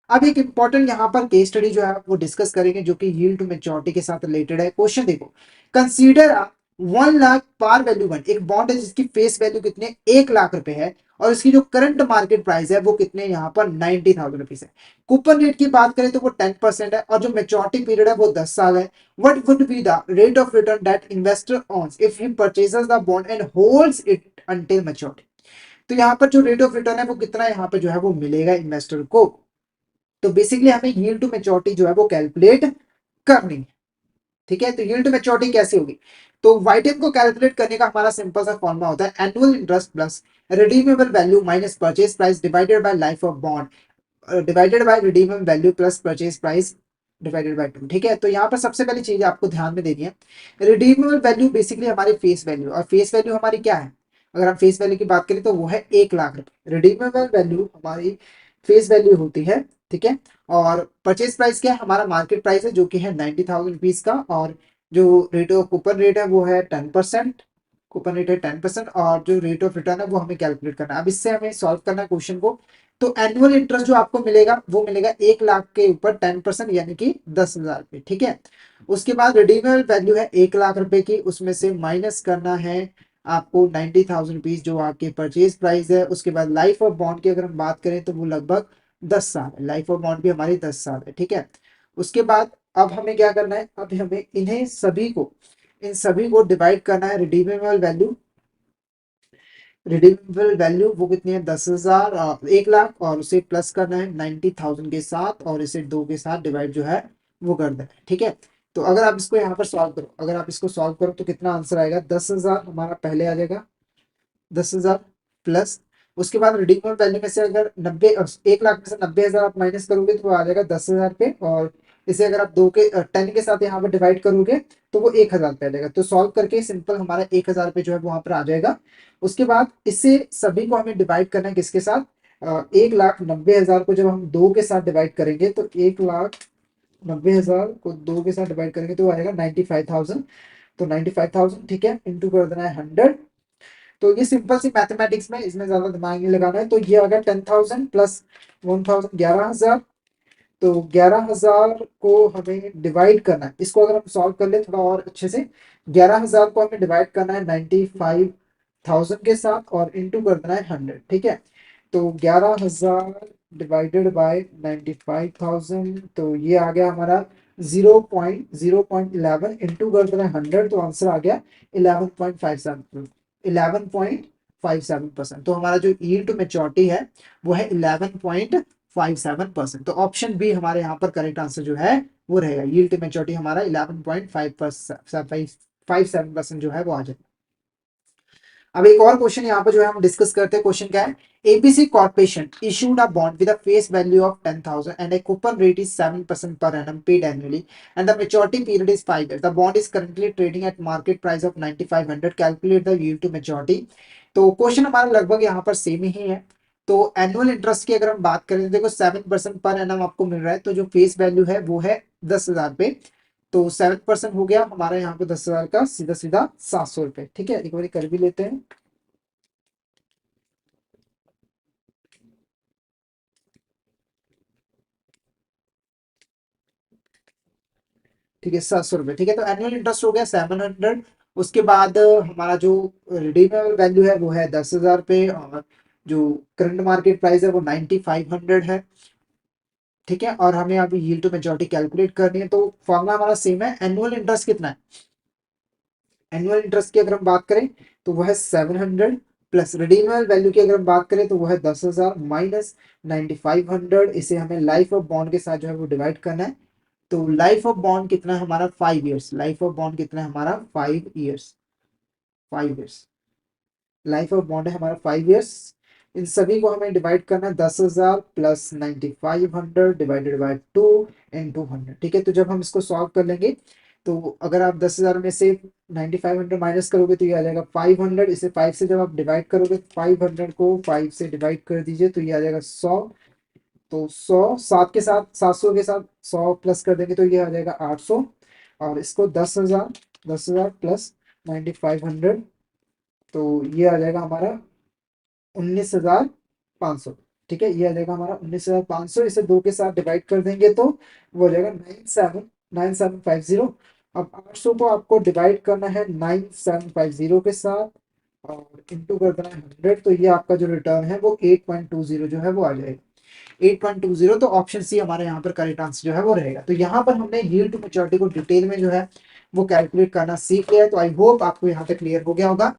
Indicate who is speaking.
Speaker 1: अब एक इंपॉर्टेंट यहाँ पर केस स्टडी जो है वो डिस्कस करेंगे जो कि यील्ड टू मैच्योरिटी के साथ रिलेटेड है। क्वेश्चन देखो, consider 1 lakh par value one, एक बॉन्ड है जिसकी फेस वैल्यू कितने 1 लाख रुपए है और इसकी जो करंट मार्केट प्राइस है वो कितने यहाँ पर 90,000 रुपीज है। कूपन रेट की बात करें तो वो 10% है और जो मेच्योरिटी पीरियड है वो 10 साल है। What would be the rate of return that investor earns if he purchases the bond and holds it until maturity. तो यहाँ पर जो रेट ऑफ रिटर्न है वो कितना यहाँ पर जो है वो मिलेगा इन्वेस्टर को। तो बेसिकली हमें यील्ड टू मैच्योरिटी जो है वो कैलकुलेट करनी है। ठीक है, तो यील्ड टू मैच्योरिटी कैसे होगी? तो वाइटन को कैलकुलेट करने का हमारा सिंपल सा फॉर्मूला होता है annual interest plus redeemable value minus purchase price divided by life of bond divided by redeemable value plus purchase price divided by 2। ठीक है, तो यहाँ पर सबसे पहली चीज आपको ध्यान में देनी है, रिडीमेबल वैल्यू बेसिकली हमारी फेस वैल्यू, और फेस वैल्यू हमारी क्या है? अगर हम फेस वैल्यू की बात करें तो वो है 1 लाख रुपए। रिडीमेबल वैल्यू हमारी फेस वैल्यू होती है। ठीक है, और परचेज प्राइस क्या है? हमारा मार्केट प्राइस है जो कि है 90,000 रुपीज का, और जो रेट ऑफ कूपन रेट है वो है 10%। कूपन रेट है 10% और जो रेट ऑफ रिटर्न है वो हमें कैलकुलेट करना है। अब इससे हमें सॉल्व करना है क्वेश्चन को। तो एनुअल इंटरेस्ट जो आपको मिलेगा वो मिलेगा 1 लाख के ऊपर 10% यानी कि 10,000 रुपये। ठीक है, उसके बाद रिडीमेबल वैल्यू है 1 लाख रुपए की, उसमें से माइनस करना है आपको 90,000 रुपीज जो आपके परचेज प्राइस है। उसके बाद लाइफ ऑफ बॉन्ड की अगर हम बात करें तो वो लगभग 10 साल है। लाइफ ऑफ बॉन्ड भी हमारी 10 साल है। ठीक है, उसके बाद अब हमें क्या करना है? अब हमें इन सभी को डिवाइड करना है। रिडीमेबल वैल्यू वो कितनी है? 10,000, 1 लाख, और उसे प्लस करना है 90,000 के साथ और इसे 2 के साथ डिवाइड जो है वो कर देना है। ठीक है, तो अगर आप इसको यहाँ पर सॉल्व करो, अगर आप इसको सॉल्व करो तो कितना आंसर आएगा? 10,000 हमारा पहले आ जाएगा, 10,000 प्लस उसके बाद रिडीमेबल वैल्यू में से अगर 1 लाख में से 90,000 आप माइनस करोगे तो वो आ जाएगा 10,000 पे, और इसे अगर आप 10 के साथ यहाँ पर डिवाइड करोगे तो वो 1,000 पे आ जाएगा। तो सॉल्व करके सिंपल हमारा 1,000 पे जो है वहां पर आ जाएगा। उसके बाद इससे सभी को हमें डिवाइड करना है किसके साथ? 1,90,000 को जब हम 2 के साथ डिवाइड करेंगे तो 1,90,000 को 2 के साथ डिवाइड करेंगे तो आएगा 95,000। तो 95,000 ठीक है, इंटू कर देना है 100। तो ये सिंपल सी मैथमेटिक्स में, इसमें ज्यादा दिमाग नहीं लगाना है। तो ये आ गया 10,000 प्लस 1,000, 11,000। तो 11,000 को हमें डिवाइड करना है, इसको अगर हम सॉल्व कर ले थोड़ा और अच्छे से, 11,000 को हमें डिवाइड करना है 95,000 के साथ और इंटू कर देना है 100। ठीक है, तो 11,000 डिवाइडेड बाय 95,000, तो ये आ गया हमारा 0.11 इंटू कर देना है 100, तो आंसर आ गया 11.57। 11.57%। तो हमारा जो यील्ड टू मेच्योरिटी है वो है 11.57%। तो ऑप्शन बी हमारे यहाँ पर करेक्ट आंसर जो है वो रहेगा। यील्ड टू मेच्योरिटी हमारा 11.57% जो है वो आ जाएगा। अब एक और क्वेश्चन यहाँ पर जो है हम डिस्कस करते हैं। क्वेश्चन क्या है? ABC corporation issued a bond with a face value of 10,000 and a coupon rate is 7% per annum paid annually and the maturity period is 5 years. The bond is currently trading at market price of 9,500. Calculate the yield to maturity. तो question हमारा लगभग यहाँ पर same ही है। तो annual interest की अगर हम बात करें तो देखो 7% पर एनम आपको मिल रहा है, तो जो फेस वैल्यू है वो है 10,000 पे। तो 7% हो गया हमारा यहाँ पे 10,000 का सीधा सीधा 700 रुपए। ठीक है, एक बार कर भी लेते हैं। ठीक है, 700 रुपए। ठीक है, तो एनुअल इंटरेस्ट हो गया 700। उसके बाद हमारा जो रिडीमेबल वैल्यू है वो है 10,000 रुपए, और जो करंट मार्केट प्राइस है वो 9,500 है। ठीक है, और हमें अभी यील्ड टू मैच्योरिटी कैलकुलेट करनी है। तो फॉर्मूला हमारा सेम है। एनुअल इंटरेस्ट कितना है? एनुअल इंटरेस्ट की अगर हम बात करें तो वो है 700, प्लस रिडीमेबल वैल्यू की अगर हम बात करें तो वो है 10,000 माइनस 9,500। इसे हमें लाइफ ऑफ बॉन्ड के साथ जो है वो डिवाइड करना है। तो लाइफ ऑफ बॉन्ड कितना है हमारा? 5 ईयर्स। लाइफ ऑफ बॉन्ड कितना है हमारा? 5 years. 5 years life of bond है हमारा, 5 ईयर्स। इन सभी को हमें डिवाइड करना है 10,000 प्लस 9,500 डिवाइडेड बाय 2 × 100। ठीक है, तो जब हम इसको सॉल्व कर लेंगे तो अगर आप 10,000 में से 9,500 माइनस करोगे तो ये आ जाएगा 500। इसे 5 से जब आप डिवाइड करोगे, 500 को 5 से डिवाइड कर दीजिए तो ये आ जाएगा 100। तो 100 7 के साथ 700 के साथ 100 प्लस कर देंगे तो ये आ जाएगा 800। और इसको 10,000 प्लस 9,500, तो ये आ जाएगा हमारा 19,500। ठीक है, ये आ जाएगा हमारा 19,500, इसे 2 के साथ डिवाइड कर देंगे तो वो हो जाएगा 979750। अब 800 को आपको डिवाइड करना है 9750 के साथ और इंटू कर देना है 100, तो ये आपका जो रिटर्न है वो 8.20 जो है वो आ जाएगा 8.20। तो ऑप्शन सी हमारे यहाँ पर करेक्ट आंसर जो है वो रहेगा। तो यहाँ पर हमने यील्ड टू मैच्योरिटी को डिटेल में जो है वो कैलकुलेट करना सीख लिया है। तो आई होप आपको यहाँ तक क्लियर हो गया होगा।